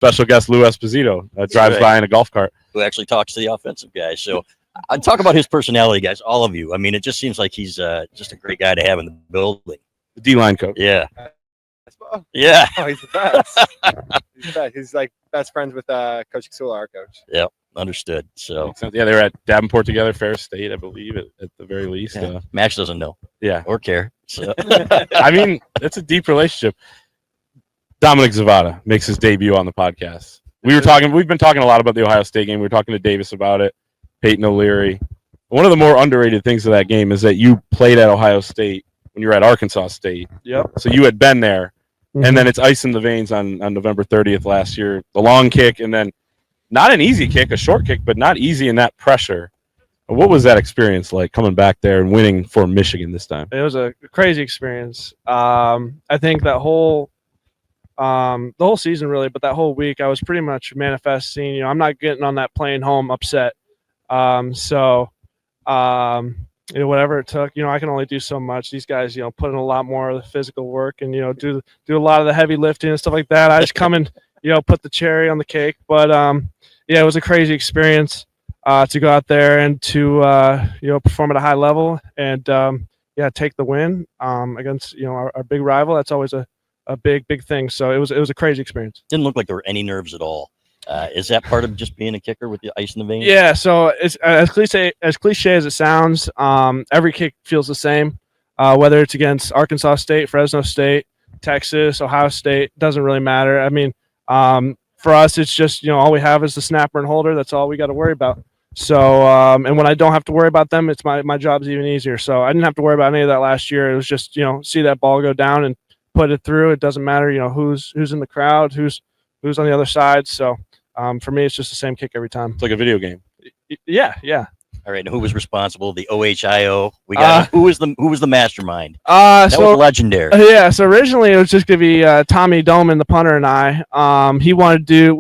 special guest Lou Esposito drives by in a golf cart. Who actually talks to the offensive guys. So I'd talk about his personality, guys, all of you. I mean, it just seems like he's just a great guy to have in the building. The D-line coach. Yeah. Yeah. Oh, he's the best. He's the best. He's like best friends with Coach Xula, our coach. Yep. Understood. So yeah, they were at Davenport together, Ferris State, I believe, at the very least. Yeah. Max doesn't know. Yeah. Or care. So. I mean, it's a deep relationship. Dominic Zvada makes his debut on the podcast. We've been talking a lot about the Ohio State game. We were talking to Davis about it, Peyton O'Leary. One of the more underrated things of that game is that you played at Ohio State when you were at Arkansas State. Yep. So you had been there. And then it's ice in the veins on November 30th last year. The long kick, and then not an easy kick, a short kick, but not easy in that pressure. What was that experience like coming back there and winning for Michigan this time? It was a crazy experience. I think that the whole season really, but that whole week I was pretty much manifesting. You know, I'm not getting on that plane home upset. You know, whatever it took, you know, I can only do so much. These guys, you know, put in a lot more of the physical work and, you know, do a lot of the heavy lifting and stuff like that. I just come and, you know, put the cherry on the cake. But, yeah, it was a crazy experience to go out there and to, you know, perform at a high level and, yeah, take the win against, you know, our big rival. That's always a big thing. So it was a crazy experience. Didn't look like there were any nerves at all. Is that part of just being a kicker with the ice in the veins? Yeah, so it's as cliche as it sounds. Every kick feels the same, whether it's against Arkansas State, Fresno State, Texas, Ohio State. Doesn't really matter. I mean, for us, it's just, you know, all we have is the snapper and holder. That's all we got to worry about. So, and when I don't have to worry about them, it's my job's even easier. So I didn't have to worry about any of that last year. It was just, you know, see that ball go down and put it through. It doesn't matter, you know, who's in the crowd, who's on the other side. So. For me, it's just the same kick every time. It's like a video game. Yeah. All right. And who was responsible? The OHIO. We got who was the mastermind? That was legendary. Yeah. So originally it was just gonna be Tommy Doman, the punter, and I. We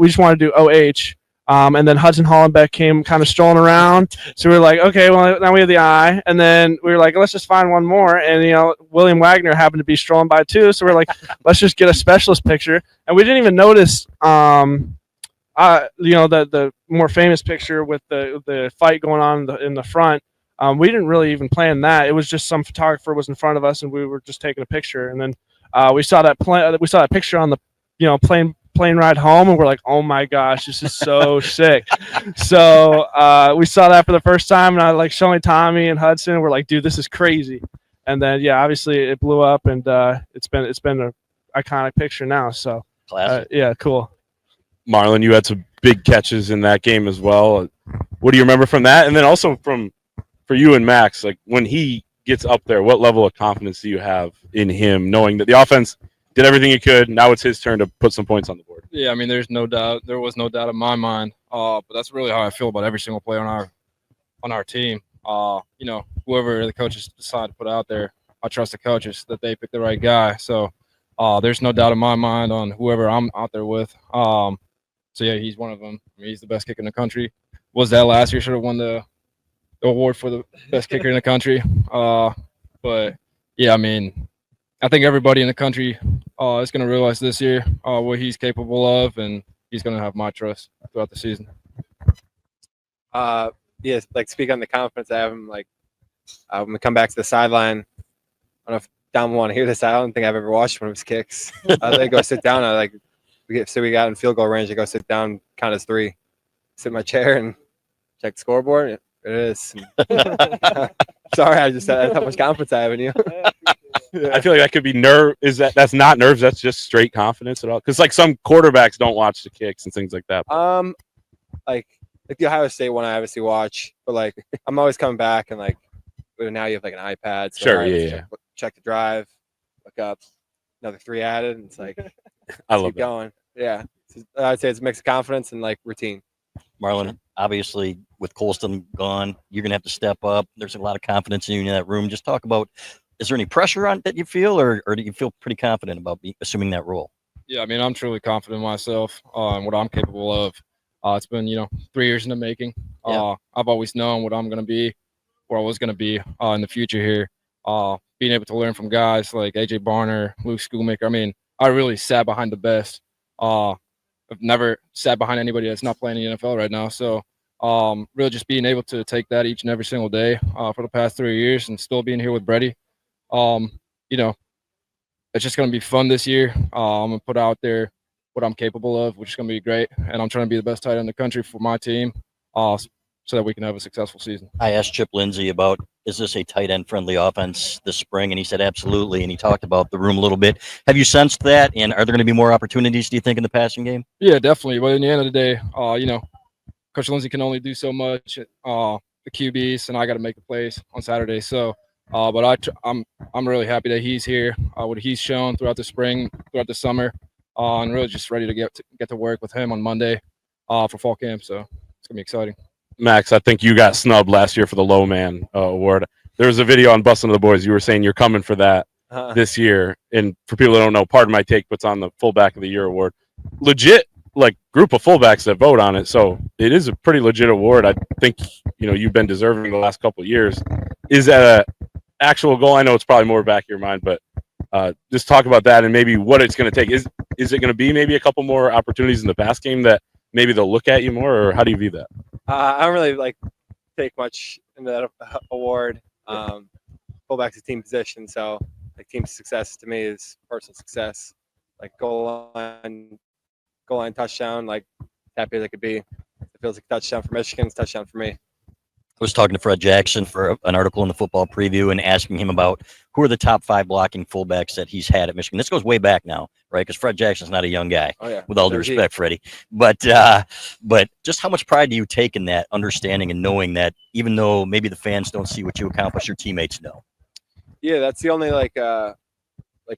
just wanted to do OH. And then Hudson Hollenbeck came kind of strolling around. So we were like, okay, well now we have the I. And then we were like, let's just find one more. And you know, William Wagner happened to be strolling by too. So we're like, let's just get a specialist picture. And we didn't even notice. You know, the more famous picture with the fight going on in the front, we didn't really even plan that. It was just some photographer was in front of us and we were just taking a picture. And then we saw that picture on the, you know, plane ride home, and we're like, oh my gosh, this is so sick. So we saw that for the first time, and I like showing Tommy and Hudson, and we're like, dude, this is crazy. And then yeah, obviously it blew up, and it's been an iconic picture now. So yeah, cool. Marlin, you had some big catches in that game as well. What do you remember from that? And then also for you and Max, like when he gets up there, what level of confidence do you have in him, knowing that the offense did everything it could? Now it's his turn to put some points on the board. Yeah, I mean, there was no doubt in my mind. But that's really how I feel about every single player on our team. You know, whoever the coaches decide to put out there, I trust the coaches that they pick the right guy. So there's no doubt in my mind on whoever I'm out there with. So yeah, he's one of them. I mean, he's the best kicker in the country. Was that last year? Should have won the award for the best kicker in the country. But yeah, I mean, I think everybody in the country is going to realize this year what he's capable of, and he's going to have my trust throughout the season. Yeah, like speak on the confidence I have him. Like when we come back to the sideline, I don't know if Dom will want to hear this. I don't think I've ever watched one of his kicks. I go sit down. We got in field goal range. I go sit down, count as 3, sit in my chair, and check the scoreboard. It is. Sorry, I just that's how much confidence I have in you. Yeah. I feel like that could be that's not nerves. That's just straight confidence at all. Because like some quarterbacks don't watch the kicks and things like that. Like the Ohio State one, I obviously watch, but like I'm always coming back and like now you have like an iPad. So sure, yeah. Check the drive, look up, another 3 added, and it's like I love keep going. Yeah, I'd say it's a mix of confidence and like routine. Marlin, obviously with Colston gone, you're gonna have to step up. There's a lot of confidence in you in that room. Just talk about. Is there any pressure on that you feel, or do you feel pretty confident about assuming that role? Yeah, I mean, I'm truly confident in myself and what I'm capable of. It's been, 3 years in the making. Yeah. I've always known what I'm going to be, where I was going to be in the future here. Being able to learn from guys like AJ Barner, Luke Schoolmaker. I mean, I really sat behind the best. I've never sat behind anybody that's not playing in the NFL right now. So really just being able to take that each and every single day for the past 3 years and still being here with Brady. You know, it's just going to be fun this year. I'm going to put out there what I'm capable of, which is going to be great. And I'm trying to be the best tight end in the country for my team so that we can have a successful season. I asked Chip Lindsey about, is this a tight end friendly offense this spring? And he said, absolutely. And he talked about the room a little bit. Have you sensed that? And are there going to be more opportunities, do you think, in the passing game? Yeah, definitely. But in the end of the day, you know, Coach Lindsey can only do so much. The QBs, and I got to make the plays on Saturday. So, but I'm really happy that he's here. What he's shown throughout the spring, throughout the summer, and really just ready to get to work with him on Monday for fall camp. So it's gonna be exciting. Max, I think you got snubbed last year for the Low Man award. There was a video on Bustin' the Boys. You were saying you're coming for that this year. And for people that don't know, Pardon My Take puts on the Fullback of the Year award. Legit, like, group of fullbacks that vote on it. So it is a pretty legit award. I think, you know, you've been deserving the last couple of years. Is that an actual goal? I know it's probably more back of your mind, but just talk about that and maybe what it's going to take. Is it going to be maybe a couple more opportunities in the pass game that maybe they'll look at you more, or how do you view that? I don't really take much into that award. Fullback's a team position, so team success to me is personal success. Goal line touchdown, happy as I could be. It feels like a touchdown for Michigan. It's a touchdown for me. I was talking to Fred Jackson for an article in the Football Preview and asking him about who are the top 5 blocking fullbacks that he's had at Michigan. This goes way back now, right? Because Fred Jackson's not a young guy. Oh, yeah. With all due respect, Freddie. But just how much pride do you take in that understanding and knowing that even though maybe the fans don't see what you accomplish, your teammates know? Yeah, that's the only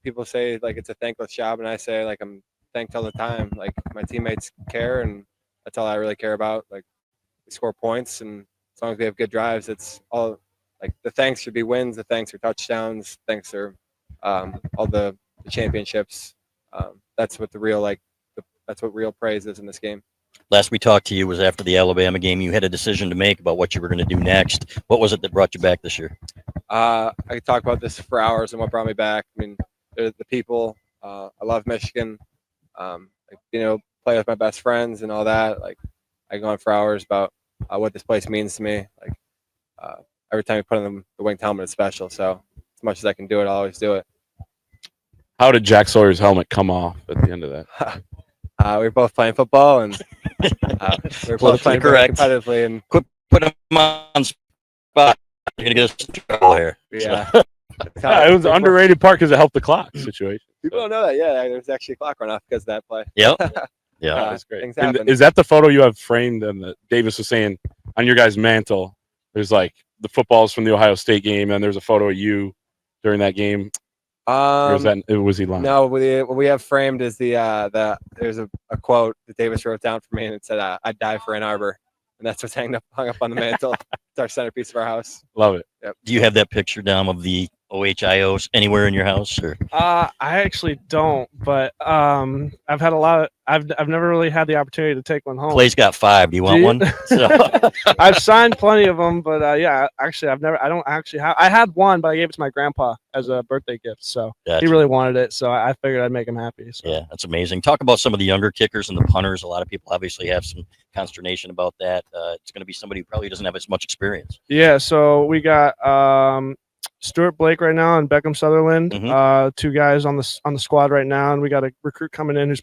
people say it's a thankless job, and I say I'm thanked all the time. My teammates care, and that's all I really care about. We score points, and as long as we have good drives, it's all the thanks should be wins, the thanks are touchdowns, thanks are all the championships. That's what the real that's what real praise is in this game. Last we talked to you was after the Alabama game. You had a decision to make about what you were going to do next. What was it that brought you back this year? I could talk about this for hours and what brought me back. I mean, the people. I love Michigan. Play with my best friends and all that. I go on for hours about what this place means to me. Every time you put on the winged helmet, it's special. So as much as I can do it, I'll always do it. How did Jack Sawyer's helmet come off at the end of that? We were both playing football, and we were both playing very competitively. And put him on spot. You're gonna get us in trouble here. Yeah, it was an underrated part because it helped the clock situation. People don't know that. Yeah, there's actually a clock run off because of that play. Yep. Yeah, that's great. Things happen. Is that the photo you have framed? And that Davis was saying on your guys' mantle, there's the footballs from the Ohio State game, and there's a photo of you during that game. Or was he lying? No, what we have framed is there's a quote that Davis wrote down for me, and it said, "I'd die for Ann Arbor," and that's what's hung up on the mantle. It's our centerpiece of our house. Love it. Yep. Do you have that picture down of the OHIOs anywhere in your house? Or? I actually don't, but I've had a lot of. I've never really had the opportunity to take one home. Clay's got 5. Do you want one? So. I've signed plenty of them, but yeah, actually, I don't actually have. I had one, but I gave it to my grandpa as a birthday gift. So Gotcha. He really wanted it, so I figured I'd make him happy. So. Yeah, that's amazing. Talk about some of the younger kickers and the punters. A lot of people obviously have some consternation about that. It's going to be somebody who probably doesn't have as much experience. Yeah, so we got Stuart Blake right now and Beckham Sutherland, 2 guys on the squad right now, and we got a recruit coming in who's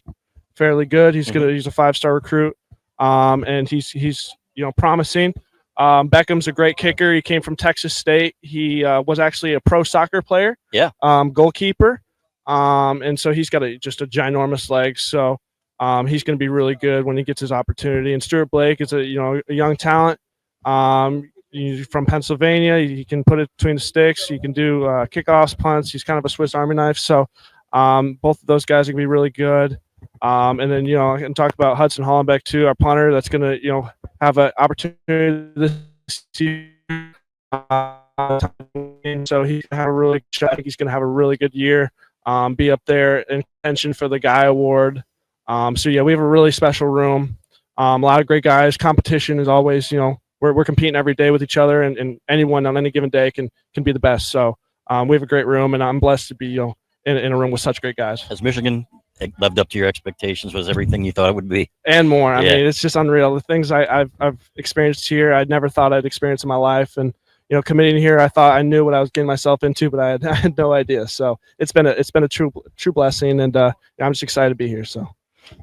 fairly good. He's he's a 5-star recruit, and he's promising. Beckham's a great kicker. He came from Texas State. He was actually a pro soccer player. Yeah. Goalkeeper, and so he's got just a ginormous leg. So he's going to be really good when he gets his opportunity. And Stuart Blake is a young talent. He's from Pennsylvania. He can put it between the sticks. He can do kickoffs, punts. He's kind of a Swiss Army knife. So both of those guys are going to be really good. And then, I can talk about Hudson Hollenbeck too, our punter that's going to, have an opportunity this year. So he's going to have a really good shot. I think he's going to have a really good year, be up there in contention for the Guy Award. So, yeah, we have a really special room. A lot of great guys. Competition is always, we're competing every day with each other, and anyone on any given day can be the best. So we have a great room, and I'm blessed to be, in a room with such great guys. Has Michigan it lived up to your expectations? Was everything you thought it would be? And more. I Yeah. mean, it's just unreal. The things I've experienced here, I'd never thought I'd experience in my life. And committing here, I thought I knew what I was getting myself into, but I had no idea. So it's been a true blessing, and I'm just excited to be here. So,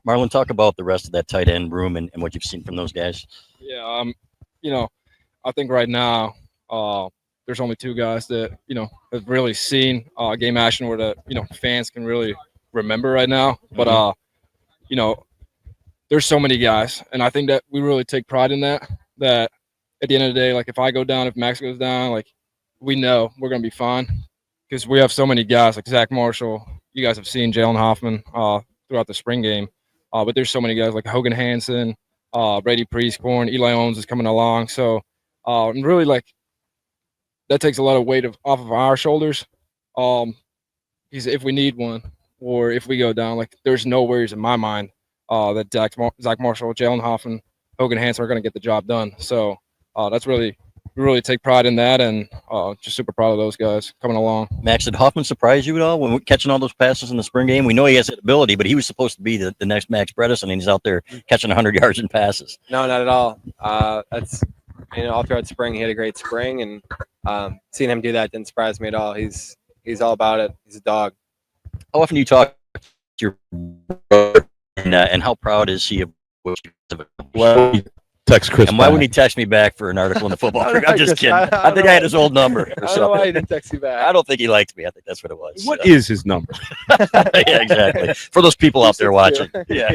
Marlon, talk about the rest of that tight end room and what you've seen from those guys. Yeah, I think right now there's only two guys that have really seen game action where the fans can really remember right now. But there's so many guys, and I think that we really take pride in that. That at the end of the day, like if I go down, if Max goes down, like we know we're gonna be fine because we have so many guys like Zach Marshall. You guys have seen Jalen Hoffman throughout the spring game, but there's so many guys like Hogan Hansen, Brady Priestcorn, Eli Owens is coming along. So really like that takes a lot of weight off of our shoulders. Because if we need one or if we go down, like there's no worries in my mind that Zach Marshall, Jalen Hoffman, Hogan Hansen are going to get the job done. So that's we really take pride in that, and just super proud of those guys coming along. Max, did Hoffman surprise you at all when catching all those passes in the spring game? We know he has that ability, but he was supposed to be the next Max Bredeson, and he's out there catching 100 yards in passes. No, not at all. That's all throughout spring he had a great spring, and seeing him do that didn't surprise me at all. He's all about it. He's a dog. How often do you talk to your brother, and how proud is he of what you've accomplished? Well, text Chris. And why wouldn't he text me back for an article in the football? I'm just kidding. I think I had his old number or I don't know why he something. didn't text you back. I don't think he liked me. I think that's what it was. What is his number? Yeah, exactly. For those people out there watching. Yeah.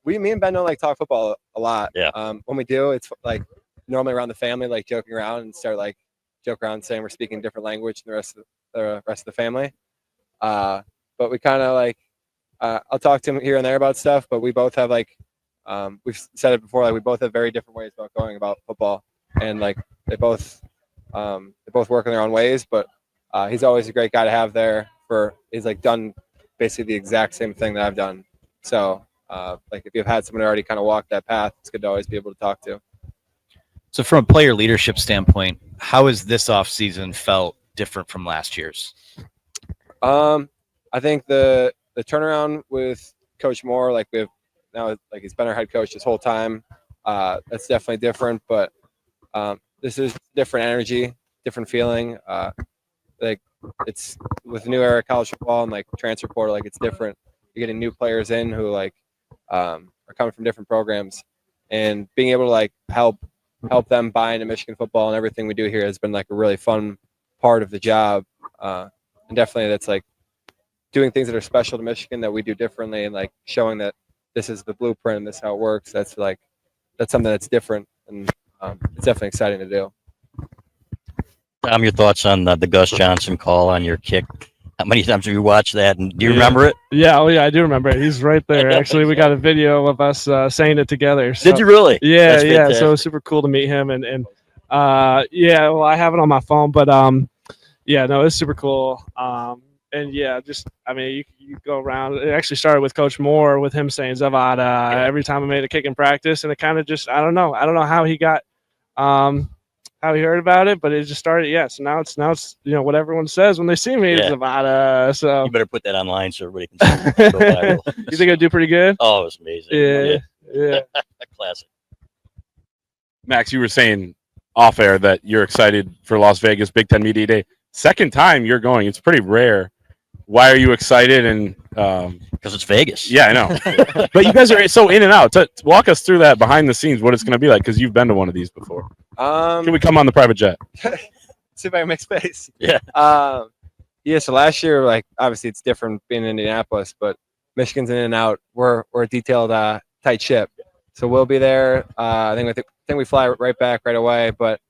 Me and Ben don't like talk football a lot. Yeah. When we do, it's like normally around the family, like joking around and start like joke around saying we're speaking different language than the rest of the family. But we kind of like I'll talk to him here and there about stuff, but we both have like we've said it before, like we both have very different ways about going about football, and like they both work in their own ways. But he's always a great guy to have there. He's like done basically the exact same thing that I've done. So like if you've had someone already kind of walk that path, it's good to always be able to talk to. So from a player leadership standpoint, how has this offseason felt different from last year's? I think the turnaround with Coach Moore, like we have now, like he's been our head coach this whole time. That's definitely different, but this is different energy, different feeling. Like it's with the new era of college football and like transfer portal, like it's different. You're getting new players in who like are coming from different programs, and being able to like help them buy into Michigan football and everything we do here has been like a really fun part of the job. And definitely that's like doing things that are special to Michigan that we do differently, and like showing that this is the blueprint and this is how it works. That's something that's different, and it's definitely exciting to do. Tom, your thoughts on the Gus Johnson call on your kick? How many times have you watched that, and do you remember it? yeah, I do remember it. He's right there. Actually, we got a video of us saying it together. So, Did you really? Yeah, That's yeah. fantastic. So it was super cool to meet him, and well, I have it on my phone, but yeah, no, it's super cool. And yeah, you go around. It actually started with Coach Moore, with him saying Zvada every time I made a kick in practice, and it kind of just I don't know how he got how he heard about it, but it just started. Yeah, so now it's what everyone says when they see me, it's Zvada. So You better put that online so everybody can see it. Go viral. you think I do pretty good? Oh, it was amazing. Yeah. Classic. Max, you were saying off air that you're excited for Las Vegas Big Ten Media Day. Second time you're going. It's pretty rare. Why are you excited? And Because it's Vegas. yeah, I know. But you guys are so in and out. Walk us through that behind the scenes, what it's going to be like, because you've been to one of these before. Can we come on the private jet? See if I can make space. Yeah. So last year, like obviously it's different being in Indianapolis, but Michigan's in and out. We're a detailed, tight ship, so we'll be there. I think we fly right back right away, but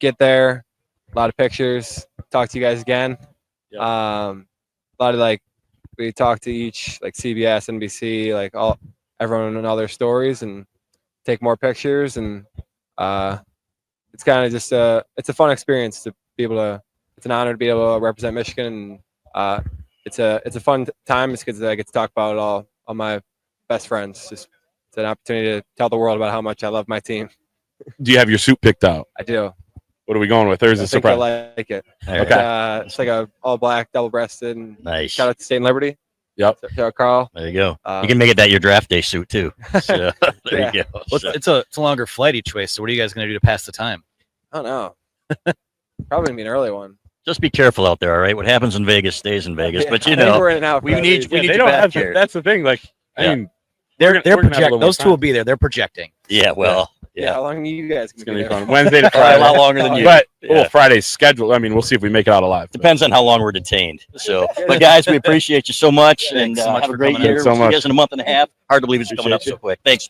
get there, a lot of pictures, talk to you guys again. Yep. A lot of like we talk to each like CBS, NBC, like everyone and all their stories, and take more pictures, and it's kind of just it's a fun experience to be able to. It's an honor to be able to represent Michigan, and it's a fun time. It's because I get to talk about it all my best friends. Just it's an opportunity to tell the world about how much I love my team. Do you have your suit picked out? I do. What are we going with? There's I a think I surprise. like it. All right. Okay. It's like a all black, double breasted. And Nice. shout out to State and Liberty. Yep. Shout out Carl. There you go. Um, You can make it that your draft day suit too. So, there Yeah. you go. Well, So, it's a longer flight each way. So what are you guys going to do to pass the time? I don't know. Probably gonna be an early one. just be careful out there. All right. What happens in Vegas stays in Vegas. Yeah, But you I think know, we're in and out. we for that need- reason. we need they you don't back have here. that's the thing. Like, Yeah. I mean, They're we're gonna have a project. little more Those two will time. be there. They're projecting. yeah. Well, Yeah. yeah. How long are you guys It's gonna gonna be be there? fun. Wednesday to Probably a lot Friday. longer than you. But Yeah. Friday's scheduled. I mean, we'll see if we make it out alive. Depends on how long we're detained. So, but guys, we appreciate you so much, and Thanks so much have a for great coming year. in. So We'll see you much. guys in a month and a half. Hard to believe it's coming up Appreciate so quick. Thanks.